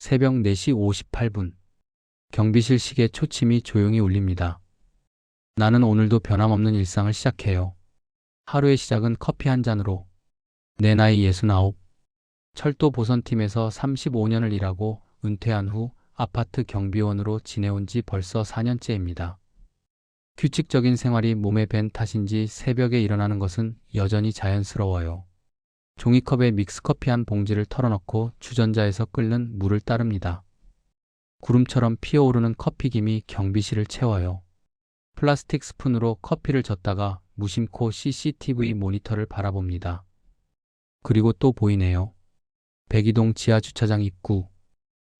새벽 4시 58분. 경비실 시계 초침이 조용히 울립니다. 나는 오늘도 변함없는 일상을 시작해요. 하루의 시작은 커피 한 잔으로. 내 나이 69. 철도 보선팀에서 35년을 일하고 은퇴한 후 아파트 경비원으로 지내온 지 벌써 4년째입니다. 규칙적인 생활이 몸에 밴 탓인지 새벽에 일어나는 것은 여전히 자연스러워요. 종이컵에 믹스커피 한 봉지를 털어넣고 주전자에서 끓는 물을 따릅니다. 구름처럼 피어오르는 커피김이 경비실을 채워요. 플라스틱 스푼으로 커피를 젓다가 무심코 CCTV 모니터를 바라봅니다. 그리고 또 보이네요. 백이동 지하주차장 입구.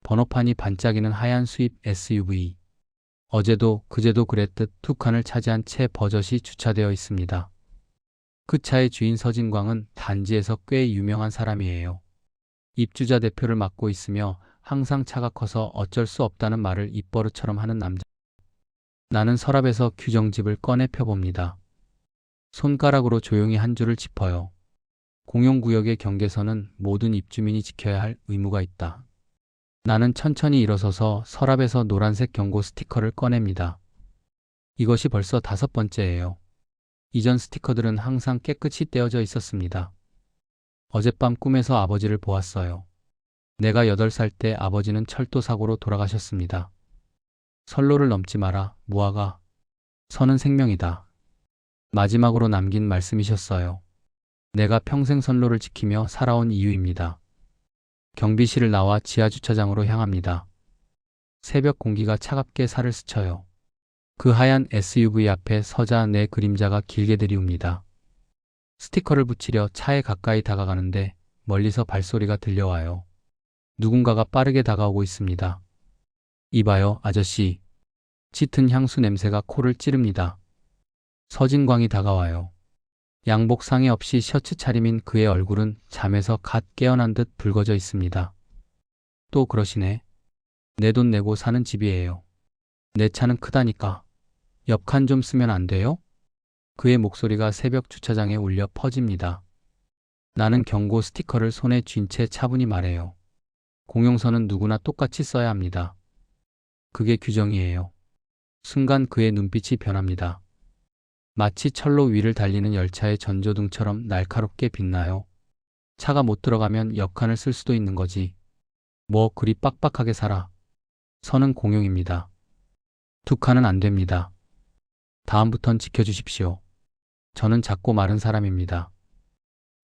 번호판이 반짝이는 하얀 수입 SUV. 어제도 그제도 그랬듯 두 칸을 차지한 채 버젓이 주차되어 있습니다. 그 차의 주인 서진광은 단지에서 꽤 유명한 사람이에요. 입주자 대표를 맡고 있으며 항상 차가 커서 어쩔 수 없다는 말을 입버릇처럼 하는 남자. 나는 서랍에서 규정집을 꺼내 펴봅니다. 손가락으로 조용히 한 줄을 짚어요. 공용구역의 경계선은 모든 입주민이 지켜야 할 의무가 있다. 나는 천천히 일어서서 서랍에서 노란색 경고 스티커를 꺼냅니다. 이것이 벌써 5번째예요. 이전 스티커들은 항상 깨끗이 떼어져 있었습니다. 어젯밤 꿈에서 아버지를 보았어요. 내가 8살 때 아버지는 철도 사고로 돌아가셨습니다. 선로를 넘지 마라, 무화과. 선은 생명이다. 마지막으로 남긴 말씀이셨어요. 내가 평생 선로를 지키며 살아온 이유입니다. 경비실을 나와 지하주차장으로 향합니다. 새벽 공기가 차갑게 살을 스쳐요. 그 하얀 SUV 앞에 서자 내 그림자가 길게 들이웁니다. 스티커를 붙이려 차에 가까이 다가가는데 멀리서 발소리가 들려와요. 누군가가 빠르게 다가오고 있습니다. 이봐요, 아저씨. 짙은 향수 냄새가 코를 찌릅니다. 서진광이 다가와요. 양복 상의 없이 셔츠 차림인 그의 얼굴은 잠에서 갓 깨어난 듯 붉어져 있습니다. 또 그러시네. 내 돈 내고 사는 집이에요. 내 차는 크다니까. 옆칸 좀 쓰면 안 돼요? 그의 목소리가 새벽 주차장에 울려 퍼집니다. 나는 경고 스티커를 손에 쥔 채 차분히 말해요. 공용선은 누구나 똑같이 써야 합니다. 그게 규정이에요. 순간 그의 눈빛이 변합니다. 마치 철로 위를 달리는 열차의 전조등처럼 날카롭게 빛나요. 차가 못 들어가면 옆칸을 쓸 수도 있는 거지. 뭐 그리 빡빡하게 살아. 선은 공용입니다. 두 칸은 안 됩니다. 다음부턴 지켜주십시오. 저는 작고 마른 사람입니다.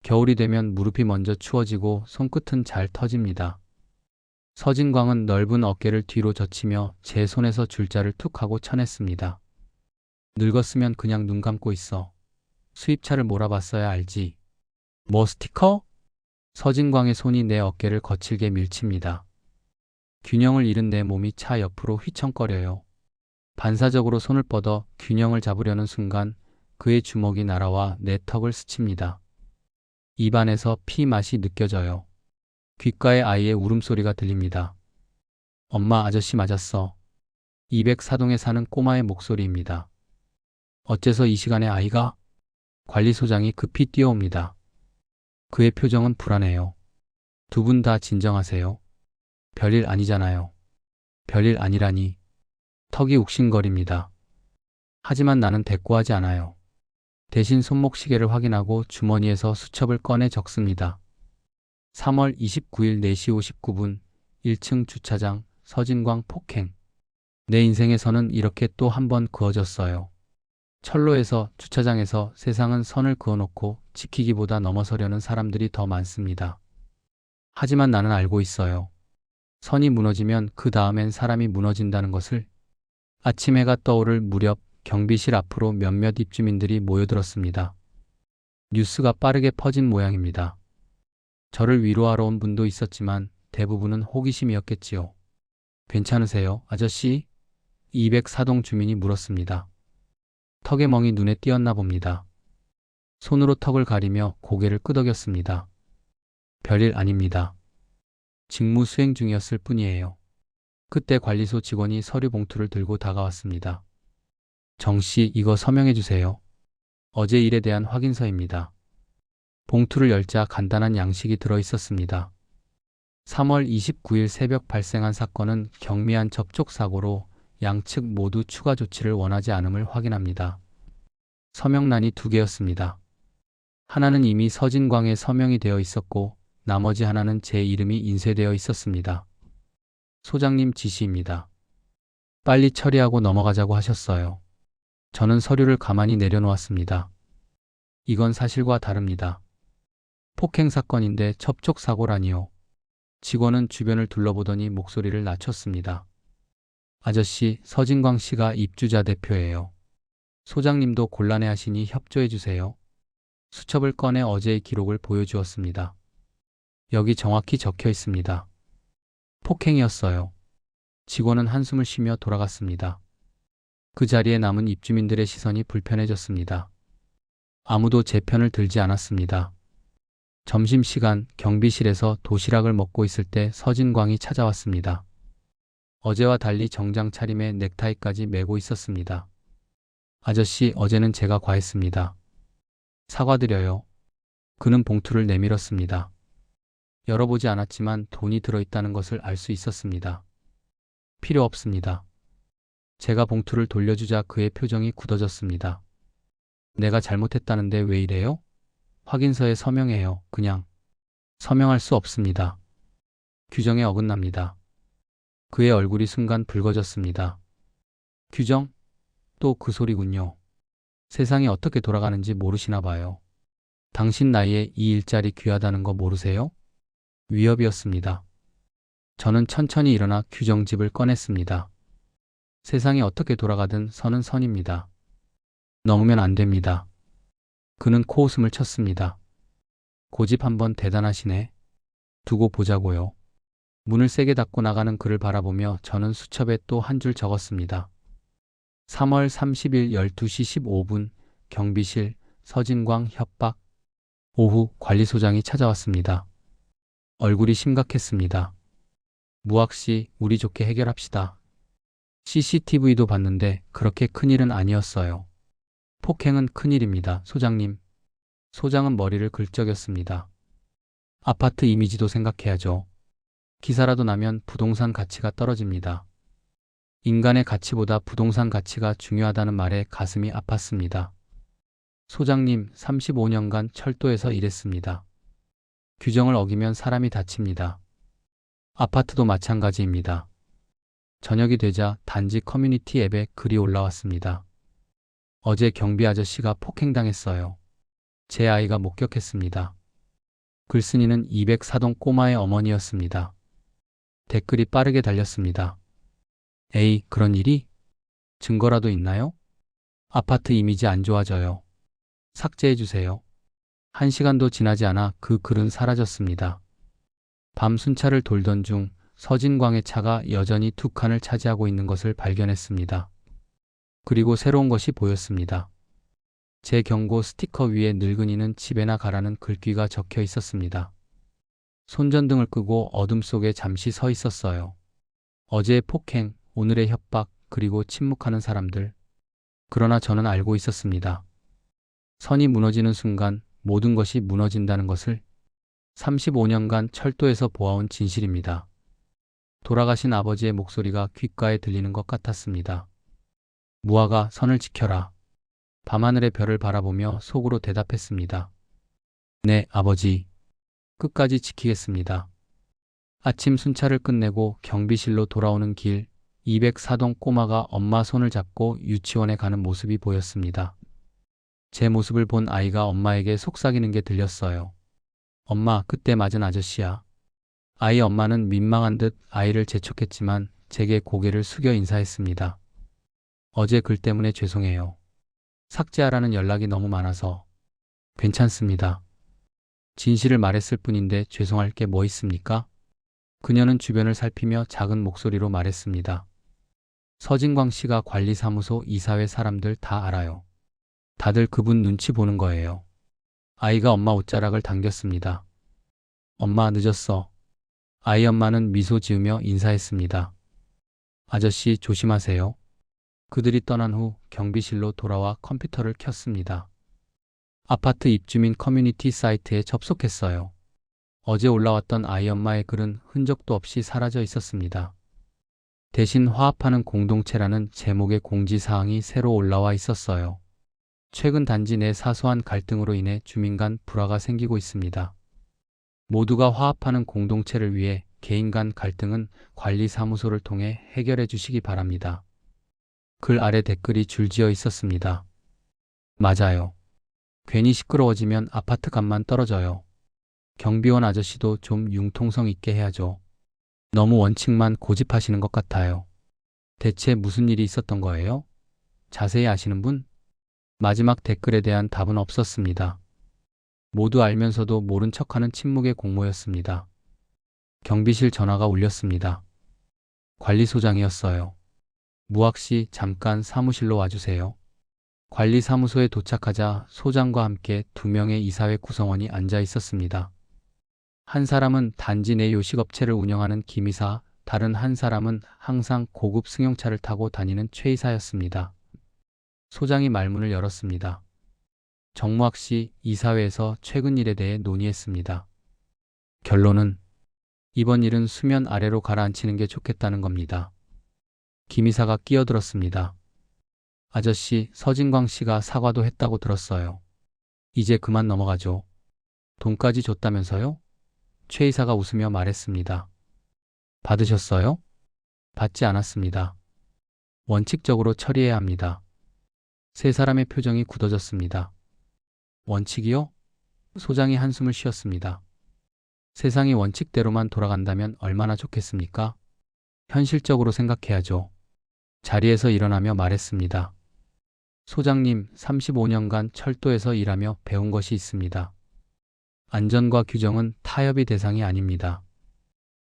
겨울이 되면 무릎이 먼저 추워지고 손끝은 잘 터집니다. 서진광은 넓은 어깨를 뒤로 젖히며 제 손에서 줄자를 툭 하고 쳐냈습니다. 늙었으면 그냥 눈 감고 있어. 수입차를 몰아봤어야 알지. 뭐 스티커? 서진광의 손이 내 어깨를 거칠게 밀칩니다. 균형을 잃은 내 몸이 차 옆으로 휘청거려요. 반사적으로 손을 뻗어 균형을 잡으려는 순간 그의 주먹이 날아와 내 턱을 스칩니다. 입안에서 피 맛이 느껴져요. 귓가에 아이의 울음소리가 들립니다. 엄마, 아저씨 맞았어. 204동에 사는 꼬마의 목소리입니다. 어째서 이 시간에 아이가? 관리소장이 급히 뛰어옵니다. 그의 표정은 불안해요. 두 분 다 진정하세요. 별일 아니잖아요. 별일 아니라니. 턱이 욱신거립니다. 하지만 나는 대꾸하지 않아요. 대신 손목 시계를 확인하고 주머니에서 수첩을 꺼내 적습니다. 3월 29일 4시 59분 1층 주차장 서진광 폭행. 내 인생에서는 이렇게 또 한 번 그어졌어요. 철로에서 주차장에서 세상은 선을 그어놓고 지키기보다 넘어서려는 사람들이 더 많습니다. 하지만 나는 알고 있어요. 선이 무너지면 그 다음엔 사람이 무너진다는 것을. 아침 해가 떠오를 무렵 경비실 앞으로 몇몇 입주민들이 모여들었습니다. 뉴스가 빠르게 퍼진 모양입니다. 저를 위로하러 온 분도 있었지만 대부분은 호기심이었겠지요. 괜찮으세요, 아저씨? 204동 주민이 물었습니다. 턱의 멍이 눈에 띄었나 봅니다. 손으로 턱을 가리며 고개를 끄덕였습니다. 별일 아닙니다. 직무 수행 중이었을 뿐이에요. 그때 관리소 직원이 서류 봉투를 들고 다가왔습니다. 정씨, 이거 서명해 주세요. 어제 일에 대한 확인서입니다. 봉투를 열자 간단한 양식이 들어 있었습니다. 3월 29일 새벽 발생한 사건은 경미한 접촉 사고로 양측 모두 추가 조치를 원하지 않음을 확인합니다. 서명란이 두 개였습니다. 하나는 이미 서진광의 서명이 되어 있었고 나머지 하나는 제 이름이 인쇄되어 있었습니다. 소장님 지시입니다. 빨리 처리하고 넘어가자고 하셨어요. 저는 서류를 가만히 내려놓았습니다. 이건 사실과 다릅니다. 폭행 사건인데 접촉 사고라니요. 직원은 주변을 둘러보더니 목소리를 낮췄습니다. 아저씨, 서진광 씨가 입주자 대표예요. 소장님도 곤란해하시니 협조해 주세요. 수첩을 꺼내 어제의 기록을 보여주었습니다. 여기 정확히 적혀 있습니다. 폭행이었어요. 직원은 한숨을 쉬며 돌아갔습니다. 그 자리에 남은 입주민들의 시선이 불편해졌습니다. 아무도 제 편을 들지 않았습니다. 점심시간 경비실에서 도시락을 먹고 있을 때 서진광이 찾아왔습니다. 어제와 달리 정장 차림에 넥타이까지 매고 있었습니다. 아저씨, 어제는 제가 과했습니다. 사과드려요. 그는 봉투를 내밀었습니다. 열어보지 않았지만 돈이 들어있다는 것을 알 수 있었습니다. 필요 없습니다. 제가 봉투를 돌려주자 그의 표정이 굳어졌습니다. 내가 잘못했다는데 왜 이래요? 확인서에 서명해요. 그냥. 서명할 수 없습니다. 규정에 어긋납니다. 그의 얼굴이 순간 붉어졌습니다. 규정? 또 그 소리군요. 세상이 어떻게 돌아가는지 모르시나 봐요. 당신 나이에 이 일자리 귀하다는 거 모르세요? 위협이었습니다. 저는 천천히 일어나 규정집을 꺼냈습니다. 세상이 어떻게 돌아가든 선은 선입니다. 넘으면 안 됩니다. 그는 코웃음을 쳤습니다. 고집 한번 대단하시네. 두고 보자고요. 문을 세게 닫고 나가는 그를 바라보며 저는 수첩에 또 한 줄 적었습니다. 3월 30일 12시 15분 경비실 서진광 협박. 오후 관리소장이 찾아왔습니다. 얼굴이 심각했습니다. 무학 씨, 우리 좋게 해결합시다. CCTV도 봤는데 그렇게 큰일은 아니었어요. 폭행은 큰일입니다, 소장님. 소장은 머리를 긁적였습니다. 아파트 이미지도 생각해야죠. 기사라도 나면 부동산 가치가 떨어집니다. 인간의 가치보다 부동산 가치가 중요하다는 말에 가슴이 아팠습니다. 소장님, 35년간 철도에서 일했습니다. 규정을 어기면 사람이 다칩니다. 아파트도 마찬가지입니다. 저녁이 되자 단지 커뮤니티 앱에 글이 올라왔습니다. 어제 경비 아저씨가 폭행당했어요. 제 아이가 목격했습니다. 글쓴이는 204동 꼬마의 어머니였습니다. 댓글이 빠르게 달렸습니다. 에이, 그런 일이? 증거라도 있나요? 아파트 이미지 안 좋아져요. 삭제해주세요. 1시간도 지나지 않아 그 글은 사라졌습니다. 밤 순찰을 돌던 중 서진광의 차가 여전히 2칸을 차지하고 있는 것을 발견했습니다. 그리고 새로운 것이 보였습니다. 제 경고 스티커 위에 늙은이는 집에나 가라는 글귀가 적혀 있었습니다. 손전등을 끄고 어둠 속에 잠시 서 있었어요. 어제의 폭행, 오늘의 협박, 그리고 침묵하는 사람들. 그러나 저는 알고 있었습니다. 선이 무너지는 순간 모든 것이 무너진다는 것을. 35년간 철도에서 보아온 진실입니다. 돌아가신 아버지의 목소리가 귓가에 들리는 것 같았습니다. 무아가 선을 지켜라. 밤하늘의 별을 바라보며 속으로 대답했습니다. 네, 아버지. 끝까지 지키겠습니다. 아침 순찰을 끝내고 경비실로 돌아오는 길, 204동 꼬마가 엄마 손을 잡고 유치원에 가는 모습이 보였습니다. 제 모습을 본 아이가 엄마에게 속삭이는 게 들렸어요. 엄마, 그때 맞은 아저씨야. 아이 엄마는 민망한 듯 아이를 재촉했지만 제게 고개를 숙여 인사했습니다. 어제 글 때문에 죄송해요. 삭제하라는 연락이 너무 많아서. 괜찮습니다. 진실을 말했을 뿐인데 죄송할 게 뭐 있습니까? 그녀는 주변을 살피며 작은 목소리로 말했습니다. 서진광 씨가 관리사무소 이사회 사람들 다 알아요. 다들 그분 눈치 보는 거예요. 아이가 엄마 옷자락을 당겼습니다. 엄마, 늦었어. 아이 엄마는 미소 지으며 인사했습니다. 아저씨, 조심하세요. 그들이 떠난 후 경비실로 돌아와 컴퓨터를 켰습니다. 아파트 입주민 커뮤니티 사이트에 접속했어요. 어제 올라왔던 아이 엄마의 글은 흔적도 없이 사라져 있었습니다. 대신 화합하는 공동체라는 제목의 공지사항이 새로 올라와 있었어요. 최근 단지 내 사소한 갈등으로 인해 주민 간 불화가 생기고 있습니다. 모두가 화합하는 공동체를 위해 개인 간 갈등은 관리사무소를 통해 해결해 주시기 바랍니다. 글 아래 댓글이 줄지어 있었습니다. 맞아요. 괜히 시끄러워지면 아파트 값만 떨어져요. 경비원 아저씨도 좀 융통성 있게 해야죠. 너무 원칙만 고집하시는 것 같아요. 대체 무슨 일이 있었던 거예요? 자세히 아시는 분? 마지막 댓글에 대한 답은 없었습니다. 모두 알면서도 모른 척하는 침묵의 공모였습니다. 경비실 전화가 울렸습니다. 관리소장이었어요. 무학 씨, 잠깐 사무실로 와주세요. 관리사무소에 도착하자 소장과 함께 2명의 이사회 구성원이 앉아 있었습니다. 한 사람은 단지 내 요식업체를 운영하는 김이사, 다른 한 사람은 항상 고급 승용차를 타고 다니는 최 이사였습니다. 소장이 말문을 열었습니다. 정무학 씨, 이사회에서 최근 일에 대해 논의했습니다. 결론은 이번 일은 수면 아래로 가라앉히는 게 좋겠다는 겁니다. 김 이사가 끼어들었습니다. 아저씨, 서진광 씨가 사과도 했다고 들었어요. 이제 그만 넘어가죠. 돈까지 줬다면서요? 최 이사가 웃으며 말했습니다. 받으셨어요? 받지 않았습니다. 원칙적으로 처리해야 합니다. 세 사람의 표정이 굳어졌습니다. 원칙이요? 소장이 한숨을 쉬었습니다. 세상이 원칙대로만 돌아간다면 얼마나 좋겠습니까? 현실적으로 생각해야죠. 자리에서 일어나며 말했습니다. 소장님, 35년간 철도에서 일하며 배운 것이 있습니다. 안전과 규정은 타협의 대상이 아닙니다.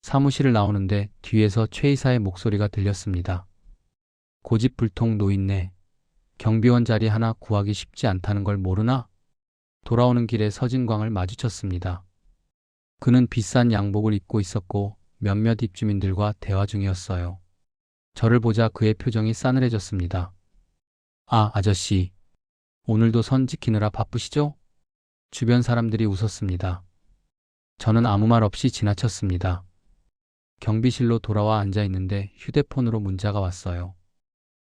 사무실을 나오는데 뒤에서 최 이사의 목소리가 들렸습니다. 고집불통 노인네. 경비원 자리 하나 구하기 쉽지 않다는 걸 모르나? 돌아오는 길에 서진광을 마주쳤습니다. 그는 비싼 양복을 입고 있었고 몇몇 입주민들과 대화 중이었어요. 저를 보자 그의 표정이 싸늘해졌습니다. 아, 아저씨. 오늘도 선 지키느라 바쁘시죠? 주변 사람들이 웃었습니다. 저는 아무 말 없이 지나쳤습니다. 경비실로 돌아와 앉아 있는데 휴대폰으로 문자가 왔어요.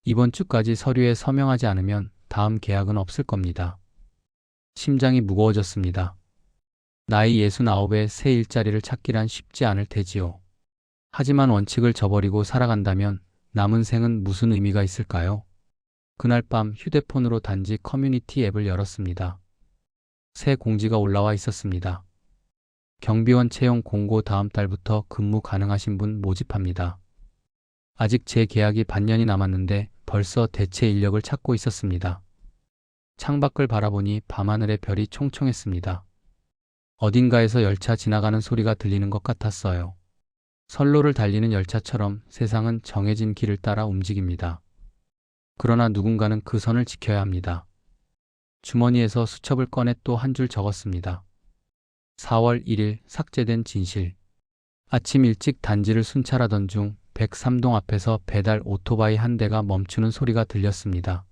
이번 주까지 서류에 서명하지 않으면 다음 계약은 없을 겁니다. 심장이 무거워졌습니다. 나이 69에 새 일자리를 찾기란 쉽지 않을 테지요. 하지만 원칙을 저버리고 살아간다면 남은 생은 무슨 의미가 있을까요? 그날 밤 휴대폰으로 단지 커뮤니티 앱을 열었습니다. 새 공지가 올라와 있었습니다. 경비원 채용 공고 다음 달부터 근무 가능하신 분 모집합니다. 아직 제 계약이 반년이 남았는데 벌써 대체 인력을 찾고 있었습니다. 창밖을 바라보니 밤하늘의 별이 총총했습니다. 어딘가에서 열차 지나가는 소리가 들리는 것 같았어요. 선로를 달리는 열차처럼 세상은 정해진 길을 따라 움직입니다. 그러나 누군가는 그 선을 지켜야 합니다. 주머니에서 수첩을 꺼내 또 한 줄 적었습니다. 4월 1일 삭제된 진실. 아침 일찍 단지를 순찰하던 중 103동 앞에서 배달 오토바이 한 대가 멈추는 소리가 들렸습니다.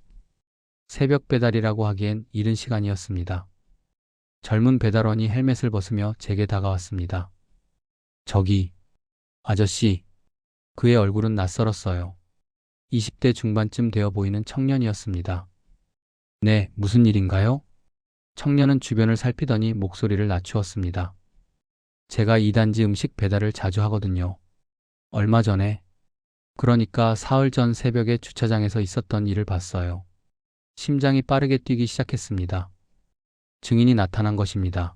새벽 배달이라고 하기엔 이른 시간이었습니다. 젊은 배달원이 헬멧을 벗으며 제게 다가왔습니다. 저기, 아저씨. 그의 얼굴은 낯설었어요. 20대 중반쯤 되어 보이는 청년이었습니다. 네, 무슨 일인가요? 청년은 주변을 살피더니 목소리를 낮추었습니다. 제가 이 단지 음식 배달을 자주 하거든요. 얼마 전에, 그러니까 사흘 전 새벽에 주차장에서 있었던 일을 봤어요. 심장이 빠르게 뛰기 시작했습니다. 증인이 나타난 것입니다.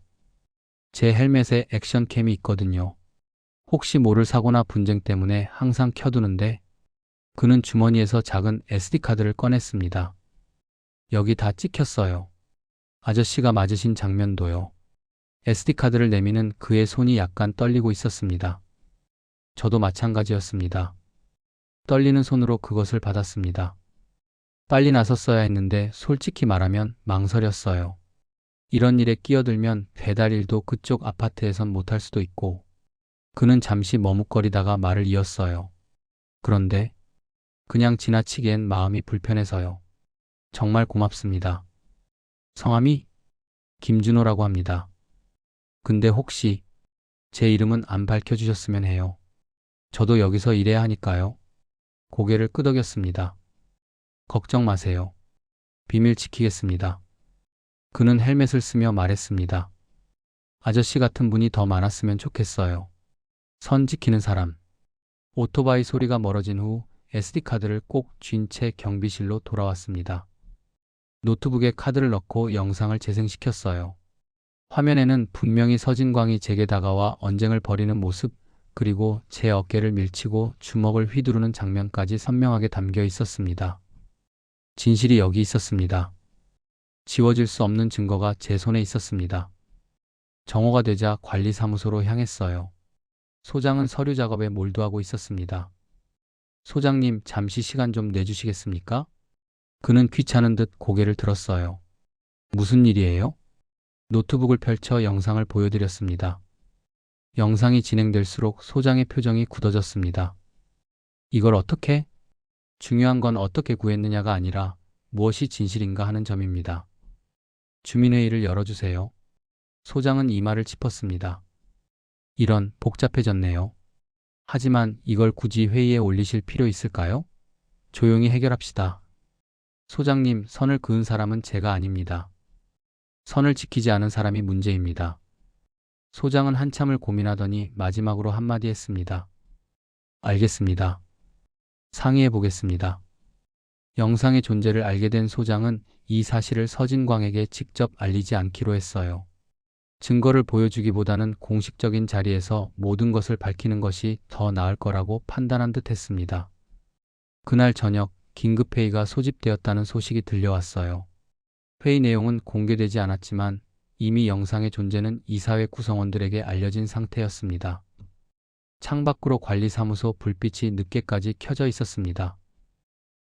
제 헬멧에 액션캠이 있거든요. 혹시 모를 사고나 분쟁 때문에 항상 켜두는데 그는 주머니에서 작은 SD카드를 꺼냈습니다. 여기 다 찍혔어요. 아저씨가 맞으신 장면도요. SD카드를 내미는 그의 손이 약간 떨리고 있었습니다. 저도 마찬가지였습니다. 떨리는 손으로 그것을 받았습니다. 빨리 나섰어야 했는데 솔직히 말하면 망설였어요. 이런 일에 끼어들면 배달 일도 그쪽 아파트에선 못할 수도 있고. 그는 잠시 머뭇거리다가 말을 이었어요. 그런데 그냥 지나치기엔 마음이 불편해서요. 정말 고맙습니다. 성함이 김준호라고 합니다. 근데 혹시 제 이름은 안 밝혀주셨으면 해요. 저도 여기서 일해야 하니까요. 고개를 끄덕였습니다. 걱정 마세요. 비밀 지키겠습니다. 그는 헬멧을 쓰며 말했습니다. 아저씨 같은 분이 더 많았으면 좋겠어요. 선 지키는 사람. 오토바이 소리가 멀어진 후 SD카드를 꼭 쥔 채 경비실로 돌아왔습니다. 노트북에 카드를 넣고 영상을 재생시켰어요. 화면에는 분명히 서진광이 제게 다가와 언쟁을 벌이는 모습, 그리고 제 어깨를 밀치고 주먹을 휘두르는 장면까지 선명하게 담겨 있었습니다. 진실이 여기 있었습니다. 지워질 수 없는 증거가 제 손에 있었습니다. 정오가 되자 관리사무소로 향했어요. 소장은 서류 작업에 몰두하고 있었습니다. 소장님, 잠시 시간 좀 내주시겠습니까? 그는 귀찮은 듯 고개를 들었어요. 무슨 일이에요? 노트북을 펼쳐 영상을 보여드렸습니다. 영상이 진행될수록 소장의 표정이 굳어졌습니다. 이걸 어떻게? 중요한 건 어떻게 구했느냐가 아니라 무엇이 진실인가 하는 점입니다. 주민회의를 열어주세요. 소장은 이마를 짚었습니다. 이런, 복잡해졌네요. 하지만 이걸 굳이 회의에 올리실 필요 있을까요? 조용히 해결합시다. 소장님, 선을 그은 사람은 제가 아닙니다. 선을 지키지 않은 사람이 문제입니다. 소장은 한참을 고민하더니 마지막으로 한마디 했습니다. 알겠습니다. 상의해 보겠습니다. 영상의 존재를 알게 된 소장은 이 사실을 서진광에게 직접 알리지 않기로 했어요. 증거를 보여주기보다는 공식적인 자리에서 모든 것을 밝히는 것이 더 나을 거라고 판단한 듯 했습니다. 그날 저녁 긴급회의가 소집되었다는 소식이 들려왔어요. 회의 내용은 공개되지 않았지만 이미 영상의 존재는 이사회 구성원들에게 알려진 상태였습니다. 창밖으로 관리사무소 불빛이 늦게까지 켜져 있었습니다.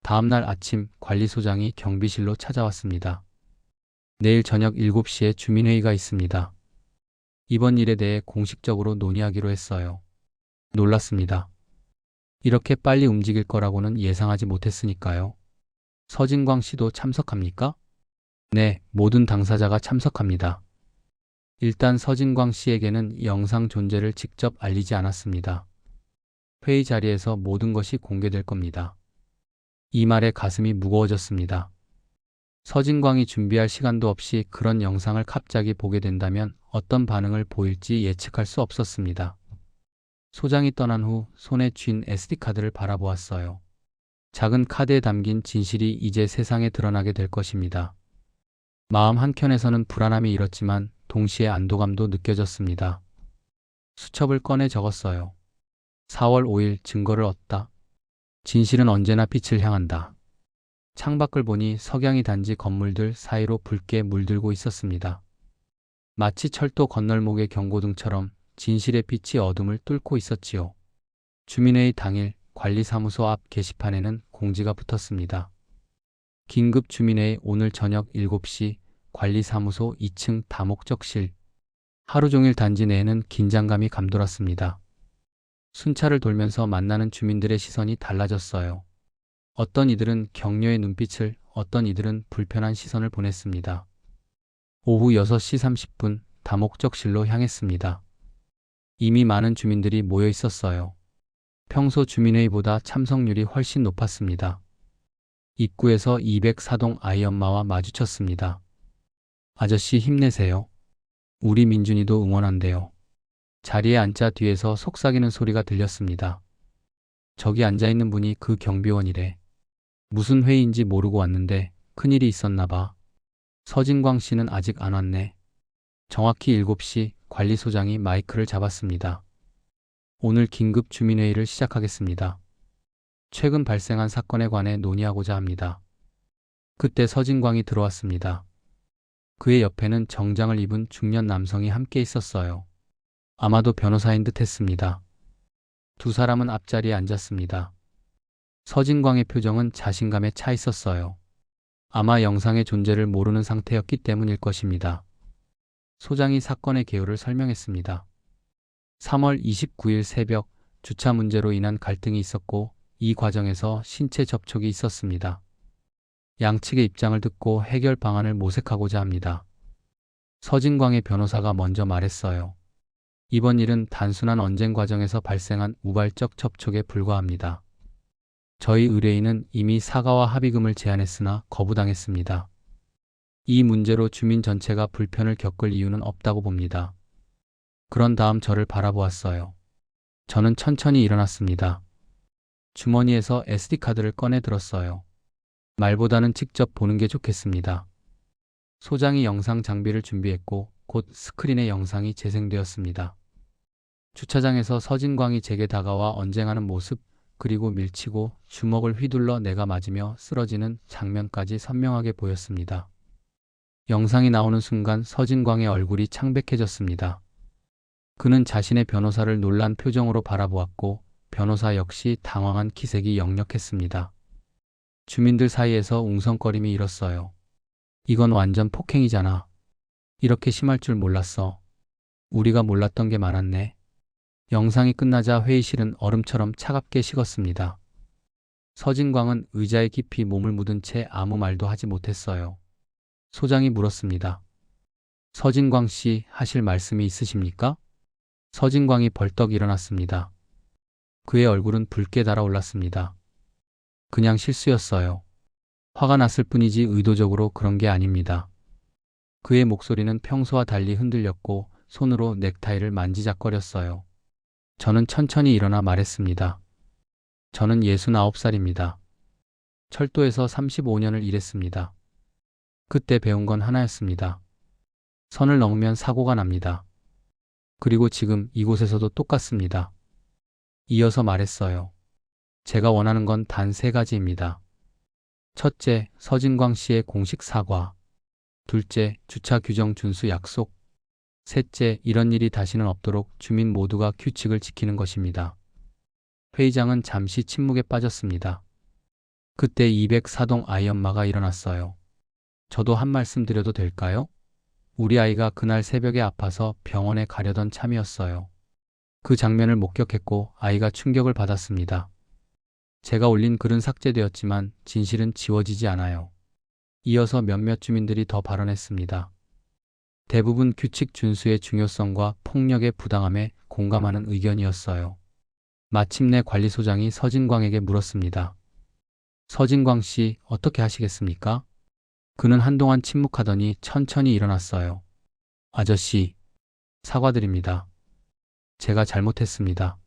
다음날 아침 관리소장이 경비실로 찾아왔습니다. 내일 저녁 7시에 주민회의가 있습니다. 이번 일에 대해 공식적으로 논의하기로 했어요. 놀랐습니다. 이렇게 빨리 움직일 거라고는 예상하지 못했으니까요. 서진광 씨도 참석합니까? 네, 모든 당사자가 참석합니다. 일단 서진광 씨에게는 영상 존재를 직접 알리지 않았습니다. 회의 자리에서 모든 것이 공개될 겁니다. 이 말에 가슴이 무거워졌습니다. 서진광이 준비할 시간도 없이 그런 영상을 갑자기 보게 된다면 어떤 반응을 보일지 예측할 수 없었습니다. 소장이 떠난 후 손에 쥔 SD카드를 바라보았어요. 작은 카드에 담긴 진실이 이제 세상에 드러나게 될 것입니다. 마음 한켠에서는 불안함이 일었지만 동시에 안도감도 느껴졌습니다. 수첩을 꺼내 적었어요. 4월 5일 증거를 얻다. 진실은 언제나 빛을 향한다. 창밖을 보니 석양이 단지 건물들 사이로 붉게 물들고 있었습니다. 마치 철도 건널목의 경고등처럼 진실의 빛이 어둠을 뚫고 있었지요. 주민회의 당일 관리사무소 앞 게시판에는 공지가 붙었습니다. 긴급 주민회의 오늘 저녁 7시 관리사무소 2층 다목적실. 하루 종일 단지 내에는 긴장감이 감돌았습니다. 순찰을 돌면서 만나는 주민들의 시선이 달라졌어요. 어떤 이들은 격려의 눈빛을, 어떤 이들은 불편한 시선을 보냈습니다. 오후 6시 30분 다목적실로 향했습니다. 이미 많은 주민들이 모여 있었어요. 평소 주민회의보다 참석률이 훨씬 높았습니다. 입구에서 204동 아이 엄마와 마주쳤습니다. 아저씨 힘내세요. 우리 민준이도 응원한대요. 자리에 앉자 뒤에서 속삭이는 소리가 들렸습니다. 저기 앉아있는 분이 그 경비원이래. 무슨 회의인지 모르고 왔는데 큰일이 있었나 봐. 서진광 씨는 아직 안 왔네. 정확히 7시 관리소장이 마이크를 잡았습니다. 오늘 긴급 주민회의를 시작하겠습니다. 최근 발생한 사건에 관해 논의하고자 합니다. 그때 서진광이 들어왔습니다. 그의 옆에는 정장을 입은 중년 남성이 함께 있었어요. 아마도 변호사인 듯 했습니다. 두 사람은 앞자리에 앉았습니다. 서진광의 표정은 자신감에 차 있었어요. 아마 영상의 존재를 모르는 상태였기 때문일 것입니다. 소장이 사건의 개요를 설명했습니다. 3월 29일 새벽 주차 문제로 인한 갈등이 있었고 이 과정에서 신체 접촉이 있었습니다. 양측의 입장을 듣고 해결 방안을 모색하고자 합니다. 서진광의 변호사가 먼저 말했어요. 이번 일은 단순한 언쟁 과정에서 발생한 우발적 접촉에 불과합니다. 저희 의뢰인은 이미 사과와 합의금을 제안했으나 거부당했습니다. 이 문제로 주민 전체가 불편을 겪을 이유는 없다고 봅니다. 그런 다음 저를 바라보았어요. 저는 천천히 일어났습니다. 주머니에서 SD카드를 꺼내 들었어요. 말보다는 직접 보는 게 좋겠습니다. 소장이 영상 장비를 준비했고 곧 스크린에 영상이 재생되었습니다. 주차장에서 서진광이 제게 다가와 언쟁하는 모습, 그리고 밀치고 주먹을 휘둘러 내가 맞으며 쓰러지는 장면까지 선명하게 보였습니다. 영상이 나오는 순간 서진광의 얼굴이 창백해졌습니다. 그는 자신의 변호사를 놀란 표정으로 바라보았고 변호사 역시 당황한 기색이 역력했습니다. 주민들 사이에서 웅성거림이 일었어요. 이건 완전 폭행이잖아. 이렇게 심할 줄 몰랐어. 우리가 몰랐던 게 많았네. 영상이 끝나자 회의실은 얼음처럼 차갑게 식었습니다. 서진광은 의자에 깊이 몸을 묻은 채 아무 말도 하지 못했어요. 소장이 물었습니다. 서진광 씨 하실 말씀이 있으십니까? 서진광이 벌떡 일어났습니다. 그의 얼굴은 붉게 달아올랐습니다. 그냥 실수였어요. 화가 났을 뿐이지 의도적으로 그런 게 아닙니다. 그의 목소리는 평소와 달리 흔들렸고 손으로 넥타이를 만지작거렸어요. 저는 천천히 일어나 말했습니다. 저는 69살입니다. 철도에서 35년을 일했습니다. 그때 배운 건 하나였습니다. 선을 넘으면 사고가 납니다. 그리고 지금 이곳에서도 똑같습니다. 이어서 말했어요. 제가 원하는 건 단 3가지입니다. 첫째, 서진광 씨의 공식 사과. 둘째, 주차 규정 준수 약속. 셋째, 이런 일이 다시는 없도록 주민 모두가 규칙을 지키는 것입니다. 회의장은 잠시 침묵에 빠졌습니다. 그때 204동 아이 엄마가 일어났어요. 저도 한 말씀 드려도 될까요? 우리 아이가 그날 새벽에 아파서 병원에 가려던 참이었어요. 그 장면을 목격했고 아이가 충격을 받았습니다. 제가 올린 글은 삭제되었지만 진실은 지워지지 않아요. 이어서 몇몇 주민들이 더 발언했습니다. 대부분 규칙 준수의 중요성과 폭력의 부당함에 공감하는 의견이었어요. 마침내 관리소장이 서진광에게 물었습니다. 서진광 씨, 어떻게 하시겠습니까? 그는 한동안 침묵하더니 천천히 일어났어요. 아저씨, 사과드립니다. 제가 잘못했습니다.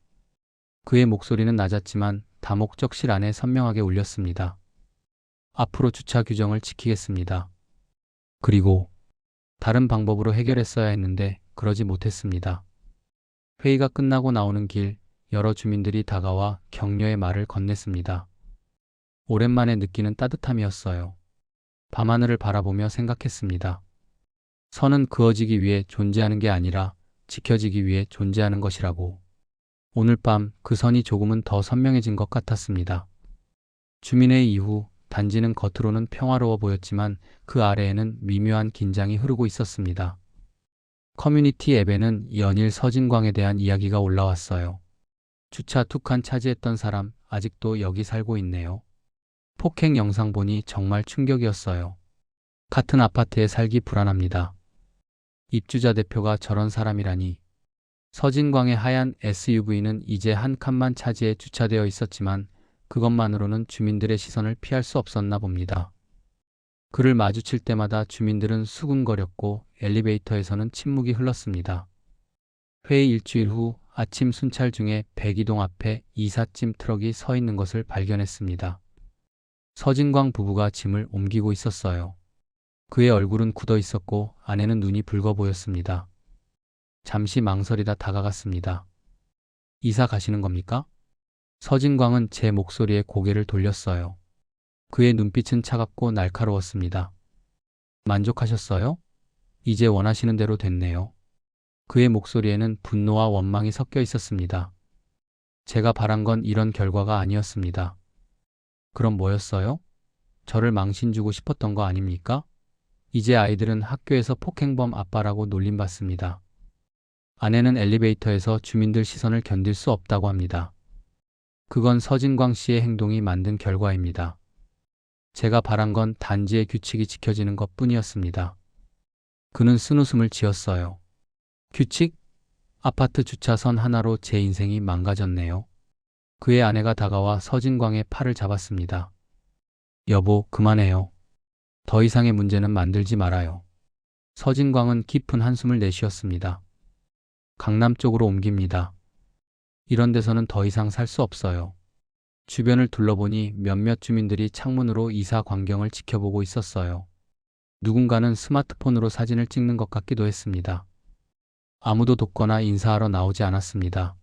그의 목소리는 낮았지만 다목적 실 안에 선명하게 울렸습니다. 앞으로 주차 규정을 지키겠습니다. 그리고 다른 방법으로 해결했어야 했는데 그러지 못했습니다. 회의가 끝나고 나오는 길, 여러 주민들이 다가와 격려의 말을 건넸습니다. 오랜만에 느끼는 따뜻함이었어요. 밤하늘을 바라보며 생각했습니다. 선은 그어지기 위해 존재하는 게 아니라 지켜지기 위해 존재하는 것이라고. 오늘 밤 그 선이 조금은 더 선명해진 것 같았습니다. 주민회의 이후 단지는 겉으로는 평화로워 보였지만 그 아래에는 미묘한 긴장이 흐르고 있었습니다. 커뮤니티 앱에는 연일 서진광에 대한 이야기가 올라왔어요. 주차 2칸 차지했던 사람 아직도 여기 살고 있네요. 폭행 영상 보니 정말 충격이었어요. 같은 아파트에 살기 불안합니다. 입주자 대표가 저런 사람이라니. 서진광의 하얀 SUV는 이제 한 칸만 차지해 주차되어 있었지만 그것만으로는 주민들의 시선을 피할 수 없었나 봅니다. 그를 마주칠 때마다 주민들은 수군거렸고 엘리베이터에서는 침묵이 흘렀습니다. 회의 일주일 후 아침 순찰 중에 백이동 앞에 이삿짐 트럭이 서 있는 것을 발견했습니다. 서진광 부부가 짐을 옮기고 있었어요. 그의 얼굴은 굳어 있었고 안에는 눈이 붉어 보였습니다. 잠시 망설이다 다가갔습니다. 이사 가시는 겁니까? 서진광은 제 목소리에 고개를 돌렸어요. 그의 눈빛은 차갑고 날카로웠습니다. 만족하셨어요? 이제 원하시는 대로 됐네요. 그의 목소리에는 분노와 원망이 섞여 있었습니다. 제가 바란 건 이런 결과가 아니었습니다. 그럼 뭐였어요? 저를 망신주고 싶었던 거 아닙니까? 이제 아이들은 학교에서 폭행범 아빠라고 놀림받습니다. 아내는 엘리베이터에서 주민들 시선을 견딜 수 없다고 합니다. 그건 서진광 씨의 행동이 만든 결과입니다. 제가 바란 건 단지의 규칙이 지켜지는 것 뿐이었습니다. 그는 쓴웃음을 지었어요. 규칙? 아파트 주차선 하나로 제 인생이 망가졌네요. 그의 아내가 다가와 서진광의 팔을 잡았습니다. 여보, 그만해요. 더 이상의 문제는 만들지 말아요. 서진광은 깊은 한숨을 내쉬었습니다. 강남 쪽으로 옮깁니다. 이런 데서는 더 이상 살 수 없어요. 주변을 둘러보니 몇몇 주민들이 창문으로 이사 광경을 지켜보고 있었어요. 누군가는 스마트폰으로 사진을 찍는 것 같기도 했습니다. 아무도 돕거나 인사하러 나오지 않았습니다.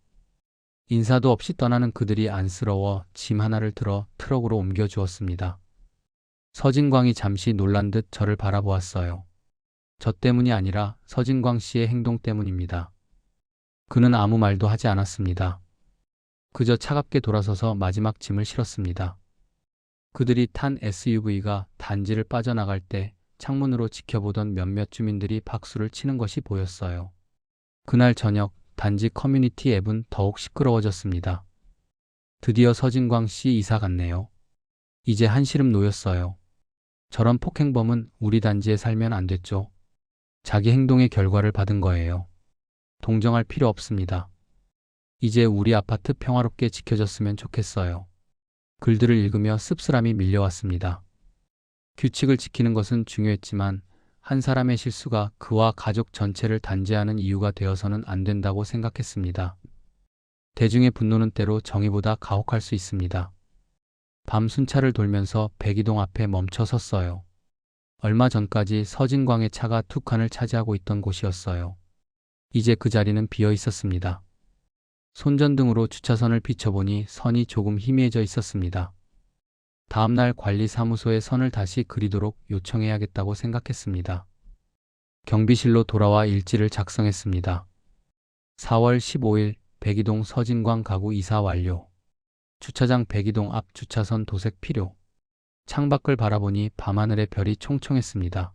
인사도 없이 떠나는 그들이 안쓰러워 짐 하나를 들어 트럭으로 옮겨 주었습니다. 서진광이 잠시 놀란 듯 저를 바라보았어요. 저 때문이 아니라 서진광 씨의 행동 때문입니다. 그는 아무 말도 하지 않았습니다. 그저 차갑게 돌아서서 마지막 짐을 실었습니다. 그들이 탄 SUV가 단지를 빠져나갈 때 창문으로 지켜보던 몇몇 주민들이 박수를 치는 것이 보였어요. 그날 저녁 단지 커뮤니티 앱은 더욱 시끄러워졌습니다. 드디어 서진광 씨 이사 갔네요. 이제 한시름 놓였어요. 저런 폭행범은 우리 단지에 살면 안 됐죠. 자기 행동의 결과를 받은 거예요. 동정할 필요 없습니다. 이제 우리 아파트 평화롭게 지켜졌으면 좋겠어요. 글들을 읽으며 씁쓸함이 밀려왔습니다. 규칙을 지키는 것은 중요했지만 한 사람의 실수가 그와 가족 전체를 단죄하는 이유가 되어서는 안 된다고 생각했습니다. 대중의 분노는 때로 정의보다 가혹할 수 있습니다. 밤 순찰을 돌면서 백이동 앞에 멈춰 섰어요. 얼마 전까지 서진광의 차가 두 칸을 차지하고 있던 곳이었어요. 이제 그 자리는 비어 있었습니다. 손전등으로 주차선을 비춰보니 선이 조금 희미해져 있었습니다. 다음날 관리사무소에 선을 다시 그리도록 요청해야겠다고 생각했습니다. 경비실로 돌아와 일지를 작성했습니다. 4월 15일 백이동 서진광 가구 이사 완료. 주차장 백이동 앞 주차선 도색 필요. 창밖을 바라보니 밤하늘의 별이 총총했습니다.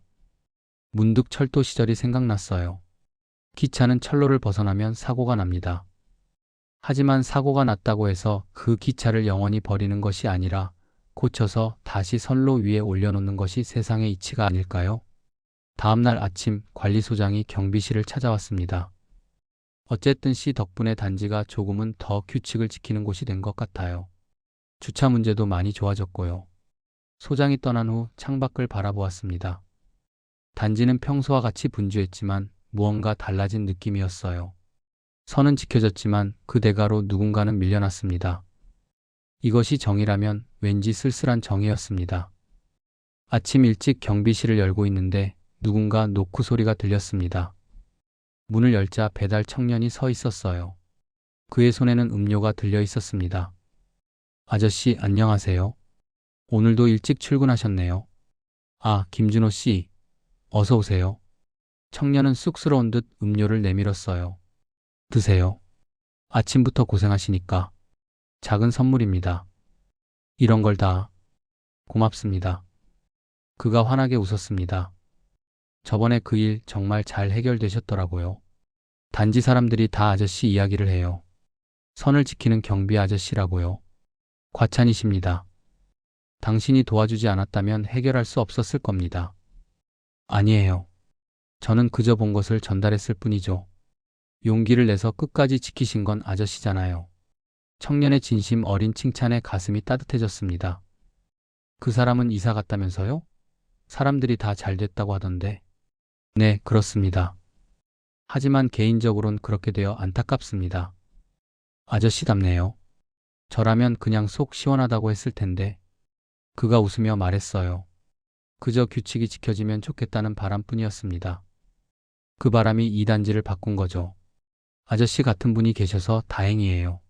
문득 철도 시절이 생각났어요. 기차는 철로를 벗어나면 사고가 납니다. 하지만 사고가 났다고 해서 그 기차를 영원히 버리는 것이 아니라 고쳐서 다시 선로 위에 올려놓는 것이 세상의 이치가 아닐까요? 다음날 아침 관리소장이 경비실을 찾아왔습니다. 어쨌든 씨 덕분에 단지가 조금은 더 규칙을 지키는 곳이 된 것 같아요. 주차 문제도 많이 좋아졌고요. 소장이 떠난 후 창밖을 바라보았습니다. 단지는 평소와 같이 분주했지만 무언가 달라진 느낌이었어요. 선은 지켜졌지만 그 대가로 누군가는 밀려났습니다. 이것이 정의라면 왠지 쓸쓸한 정의였습니다. 아침 일찍 경비실을 열고 있는데 누군가 노크 소리가 들렸습니다. 문을 열자 배달 청년이 서 있었어요. 그의 손에는 음료가 들려 있었습니다. 아저씨, 안녕하세요. 오늘도 일찍 출근하셨네요. 아, 김준호 씨. 어서 오세요. 청년은 쑥스러운 듯 음료를 내밀었어요. 드세요. 아침부터 고생하시니까. 작은 선물입니다. 이런 걸 다. 고맙습니다. 그가 환하게 웃었습니다. 저번에 그 일 정말 잘 해결되셨더라고요. 단지 사람들이 다 아저씨 이야기를 해요. 선을 지키는 경비 아저씨라고요. 과찬이십니다. 당신이 도와주지 않았다면 해결할 수 없었을 겁니다. 아니에요. 저는 그저 본 것을 전달했을 뿐이죠. 용기를 내서 끝까지 지키신 건 아저씨잖아요. 청년의 진심 어린 칭찬에 가슴이 따뜻해졌습니다. 그 사람은 이사 갔다면서요? 사람들이 다 잘 됐다고 하던데. 네, 그렇습니다. 하지만 개인적으론 그렇게 되어 안타깝습니다. 아저씨답네요. 저라면 그냥 속 시원하다고 했을 텐데. 그가 웃으며 말했어요. 그저 규칙이 지켜지면 좋겠다는 바람뿐이었습니다. 그 바람이 이 단지를 바꾼 거죠. 아저씨 같은 분이 계셔서 다행이에요.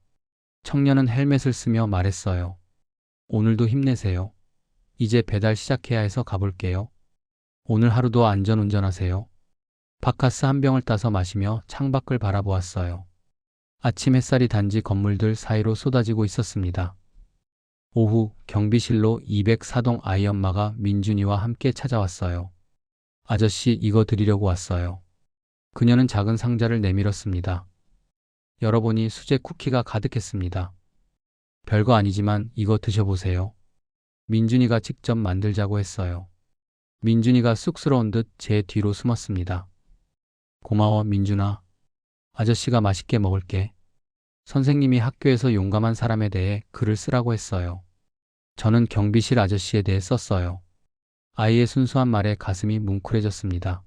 청년은 헬멧을 쓰며 말했어요. 오늘도 힘내세요. 이제 배달 시작해야 해서 가볼게요. 오늘 하루도 안전 운전하세요. 바카스 한 병을 따서 마시며 창밖을 바라보았어요. 아침 햇살이 단지 건물들 사이로 쏟아지고 있었습니다. 오후 경비실로 204동 아이 엄마가 민준이와 함께 찾아왔어요. 아저씨, 이거 드리려고 왔어요. 그녀는 작은 상자를 내밀었습니다. 열어보니 수제 쿠키가 가득했습니다. 별거 아니지만 이거 드셔보세요. 민준이가 직접 만들자고 했어요. 민준이가 쑥스러운 듯 제 뒤로 숨었습니다. 고마워, 민준아. 아저씨가 맛있게 먹을게. 선생님이 학교에서 용감한 사람에 대해 글을 쓰라고 했어요. 저는 경비실 아저씨에 대해 썼어요. 아이의 순수한 말에 가슴이 뭉클해졌습니다.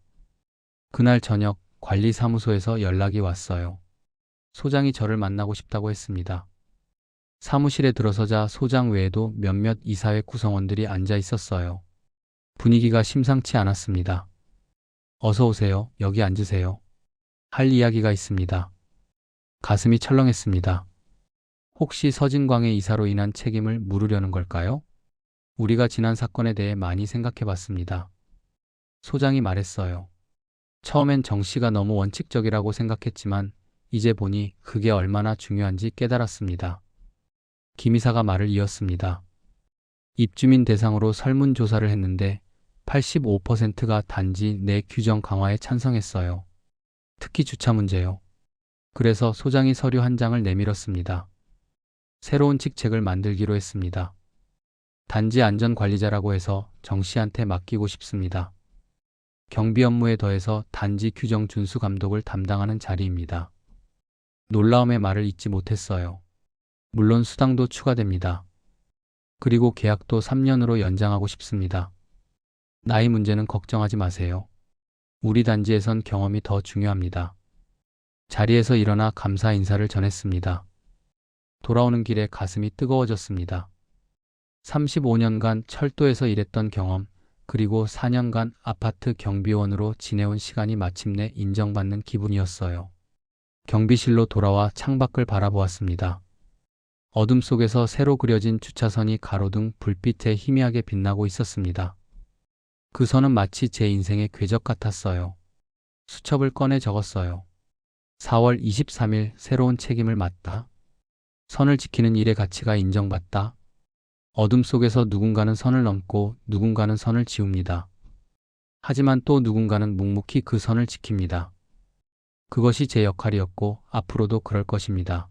그날 저녁 관리사무소에서 연락이 왔어요. 소장이 저를 만나고 싶다고 했습니다. 사무실에 들어서자 소장 외에도 몇몇 이사회 구성원들이 앉아 있었어요. 분위기가 심상치 않았습니다. 어서 오세요. 여기 앉으세요. 할 이야기가 있습니다. 가슴이 철렁했습니다. 혹시 서진광의 이사로 인한 책임을 물으려는 걸까요? 우리가 지난 사건에 대해 많이 생각해 봤습니다. 소장이 말했어요. 처음엔 정 씨가 너무 원칙적이라고 생각했지만 이제 보니 그게 얼마나 중요한지 깨달았습니다. 김 이사가 말을 이었습니다. 입주민 대상으로 설문조사를 했는데 85%가 단지 내 규정 강화에 찬성했어요. 특히 주차 문제요. 그래서 소장이 서류 한 장을 내밀었습니다. 새로운 직책을 만들기로 했습니다. 단지 안전관리자라고 해서 정 씨한테 맡기고 싶습니다. 경비 업무에 더해서 단지 규정 준수 감독을 담당하는 자리입니다. 놀라움의 말을 잇지 못했어요. 물론 수당도 추가됩니다. 그리고 계약도 3년으로 연장하고 싶습니다. 나이 문제는 걱정하지 마세요. 우리 단지에선 경험이 더 중요합니다. 자리에서 일어나 감사 인사를 전했습니다. 돌아오는 길에 가슴이 뜨거워졌습니다. 35년간 철도에서 일했던 경험, 그리고 4년간 아파트 경비원으로 지내온 시간이 마침내 인정받는 기분이었어요. 경비실로 돌아와 창밖을 바라보았습니다. 어둠 속에서 새로 그려진 주차선이 가로등 불빛에 희미하게 빛나고 있었습니다. 그 선은 마치 제 인생의 궤적 같았어요. 수첩을 꺼내 적었어요. 4월 23일 새로운 책임을 맡다. 선을 지키는 일의 가치가 인정받다. 어둠 속에서 누군가는 선을 넘고 누군가는 선을 지웁니다. 하지만 또 누군가는 묵묵히 그 선을 지킵니다. 그것이 제 역할이었고 앞으로도 그럴 것입니다.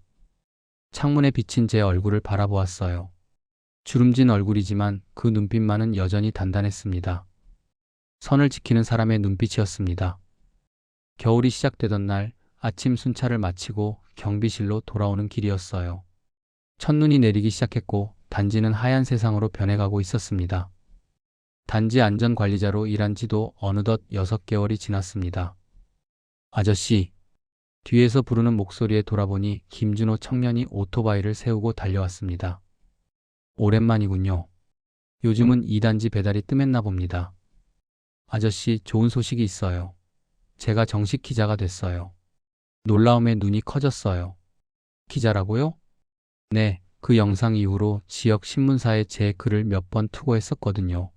창문에 비친 제 얼굴을 바라보았어요. 주름진 얼굴이지만 그 눈빛만은 여전히 단단했습니다. 선을 지키는 사람의 눈빛이었습니다. 겨울이 시작되던 날 아침 순찰을 마치고 경비실로 돌아오는 길이었어요. 첫눈이 내리기 시작했고 단지는 하얀 세상으로 변해가고 있었습니다. 단지 안전관리자로 일한 지도 어느덧 6개월이 지났습니다. 아저씨, 뒤에서 부르는 목소리에 돌아보니 김준호 청년이 오토바이를 세우고 달려왔습니다. 오랜만이군요. 요즘은 이 단지 배달이 뜸했나 봅니다. 아저씨, 좋은 소식이 있어요. 제가 정식 기자가 됐어요. 놀라움에 눈이 커졌어요. 기자라고요? 네, 그 영상 이후로 지역 신문사에 제 글을 몇 번 투고했었거든요.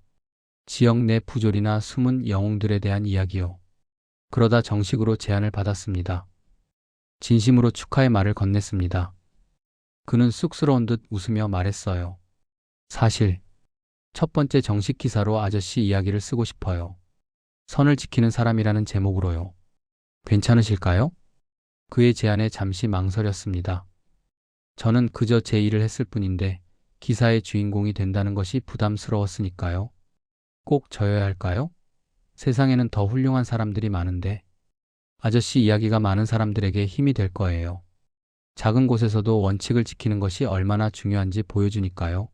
지역 내 부조리나 숨은 영웅들에 대한 이야기요. 그러다 정식으로 제안을 받았습니다. 진심으로 축하의 말을 건넸습니다. 그는 쑥스러운 듯 웃으며 말했어요. 사실 첫 번째 정식 기사로 아저씨 이야기를 쓰고 싶어요. 선을 지키는 사람이라는 제목으로요. 괜찮으실까요? 그의 제안에 잠시 망설였습니다. 저는 그저 제 일을 했을 뿐인데 기사의 주인공이 된다는 것이 부담스러웠으니까요. 꼭 저여야 할까요? 세상에는 더 훌륭한 사람들이 많은데 아저씨 이야기가 많은 사람들에게 힘이 될 거예요. 작은 곳에서도 원칙을 지키는 것이 얼마나 중요한지 보여주니까요.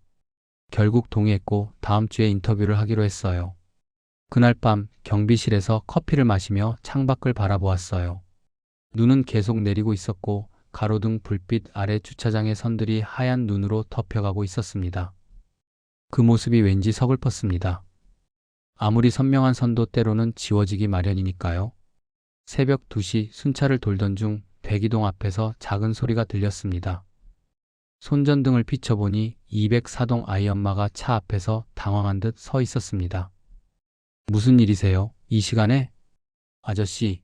결국 동의했고 다음 주에 인터뷰를 하기로 했어요. 그날 밤 경비실에서 커피를 마시며 창밖을 바라보았어요. 눈은 계속 내리고 있었고 가로등 불빛 아래 주차장의 선들이 하얀 눈으로 덮여가고 있었습니다. 그 모습이 왠지 서글펐습니다. 아무리 선명한 선도 때로는 지워지기 마련이니까요. 새벽 2시 순찰을 돌던 중 대기동 앞에서 작은 소리가 들렸습니다. 손전등을 비춰보니 204동 아이 엄마가 차 앞에서 당황한 듯 서 있었습니다. 무슨 일이세요? 이 시간에? 아저씨,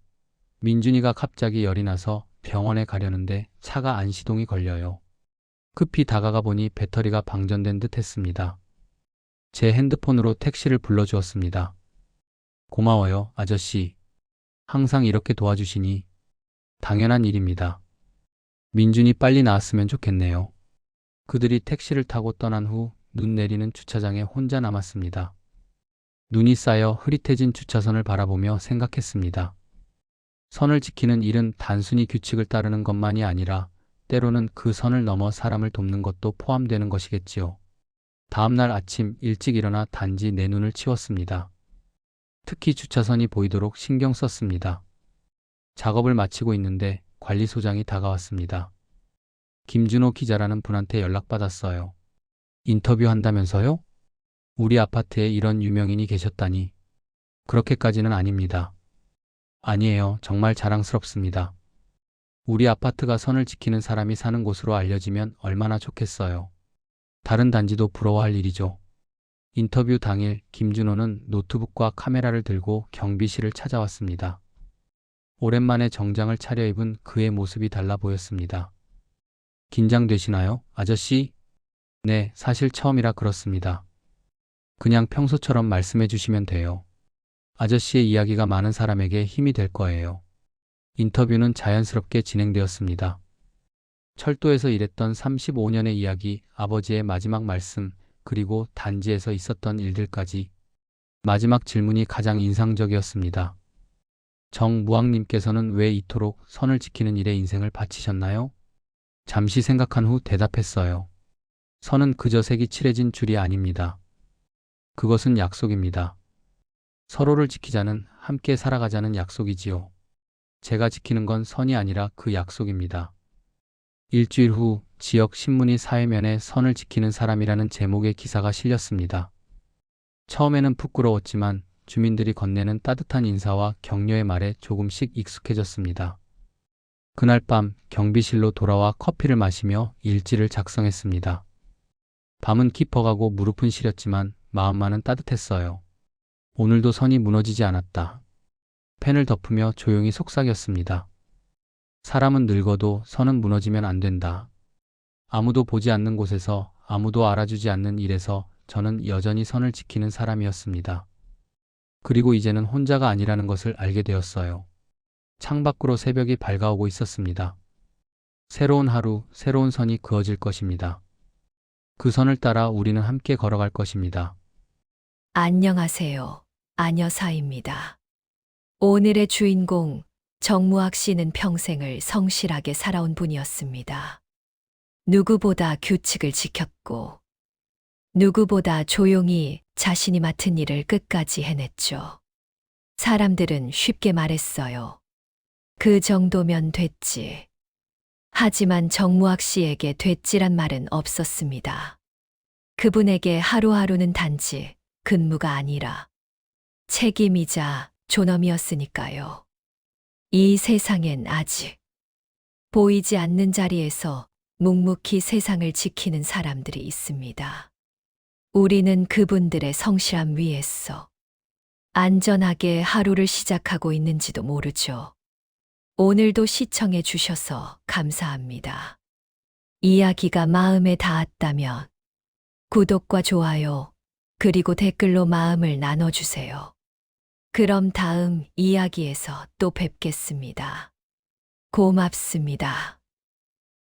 민준이가 갑자기 열이 나서 병원에 가려는데 차가 안 시동이 걸려요. 급히 다가가 보니 배터리가 방전된 듯 했습니다. 제 핸드폰으로 택시를 불러주었습니다. 고마워요, 아저씨. 항상 이렇게 도와주시니. 당연한 일입니다. 민준이 빨리 나았으면 좋겠네요. 그들이 택시를 타고 떠난 후 눈 내리는 주차장에 혼자 남았습니다. 눈이 쌓여 흐릿해진 주차선을 바라보며 생각했습니다. 선을 지키는 일은 단순히 규칙을 따르는 것만이 아니라 때로는 그 선을 넘어 사람을 돕는 것도 포함되는 것이겠지요. 다음 날 아침 일찍 일어나 단지 내 눈을 치웠습니다. 특히 주차선이 보이도록 신경 썼습니다. 작업을 마치고 있는데 관리소장이 다가왔습니다. 김준호 기자라는 분한테 연락받았어요. 인터뷰한다면서요? 우리 아파트에 이런 유명인이 계셨다니. 그렇게까지는 아닙니다. 아니에요. 정말 자랑스럽습니다. 우리 아파트가 선을 지키는 사람이 사는 곳으로 알려지면 얼마나 좋겠어요. 다른 단지도 부러워할 일이죠. 인터뷰 당일 김준호는 노트북과 카메라를 들고 경비실을 찾아왔습니다. 오랜만에 정장을 차려입은 그의 모습이 달라 보였습니다. 긴장되시나요, 아저씨? 네, 사실 처음이라 그렇습니다. 그냥 평소처럼 말씀해 주시면 돼요. 아저씨의 이야기가 많은 사람에게 힘이 될 거예요. 인터뷰는 자연스럽게 진행되었습니다. 철도에서 일했던 35년의 이야기, 아버지의 마지막 말씀, 그리고 단지에서 있었던 일들까지. 마지막 질문이 가장 인상적이었습니다. 정무왕님께서는 왜 이토록 선을 지키는 일에 인생을 바치셨나요? 잠시 생각한 후 대답했어요. 선은 그저 색이 칠해진 줄이 아닙니다. 그것은 약속입니다. 서로를 지키자는, 함께 살아가자는 약속이지요. 제가 지키는 건 선이 아니라 그 약속입니다. 일주일 후 지역 신문이 사회면에 선을 지키는 사람이라는 제목의 기사가 실렸습니다. 처음에는 부끄러웠지만 주민들이 건네는 따뜻한 인사와 격려의 말에 조금씩 익숙해졌습니다. 그날 밤 경비실로 돌아와 커피를 마시며 일지를 작성했습니다. 밤은 깊어가고 무릎은 시렸지만 마음만은 따뜻했어요. 오늘도 선이 무너지지 않았다. 펜을 덮으며 조용히 속삭였습니다. 사람은 늙어도 선은 무너지면 안 된다. 아무도 보지 않는 곳에서, 아무도 알아주지 않는 일에서 저는 여전히 선을 지키는 사람이었습니다. 그리고 이제는 혼자가 아니라는 것을 알게 되었어요. 창밖으로 새벽이 밝아오고 있었습니다. 새로운 하루, 새로운 선이 그어질 것입니다. 그 선을 따라 우리는 함께 걸어갈 것입니다. 안녕하세요. 안여사입니다. 오늘의 주인공 정무학 씨는 평생을 성실하게 살아온 분이었습니다. 누구보다 규칙을 지켰고, 누구보다 조용히 자신이 맡은 일을 끝까지 해냈죠. 사람들은 쉽게 말했어요. 그 정도면 됐지. 하지만 정무학 씨에게 됐지란 말은 없었습니다. 그분에게 하루하루는 단지 근무가 아니라 책임이자 존엄이었으니까요. 이 세상엔 아직 보이지 않는 자리에서 묵묵히 세상을 지키는 사람들이 있습니다. 우리는 그분들의 성실함 위에서 안전하게 하루를 시작하고 있는지도 모르죠. 오늘도 시청해 주셔서 감사합니다. 이야기가 마음에 닿았다면 구독과 좋아요, 그리고 댓글로 마음을 나눠주세요. 그럼 다음 이야기에서 또 뵙겠습니다. 고맙습니다.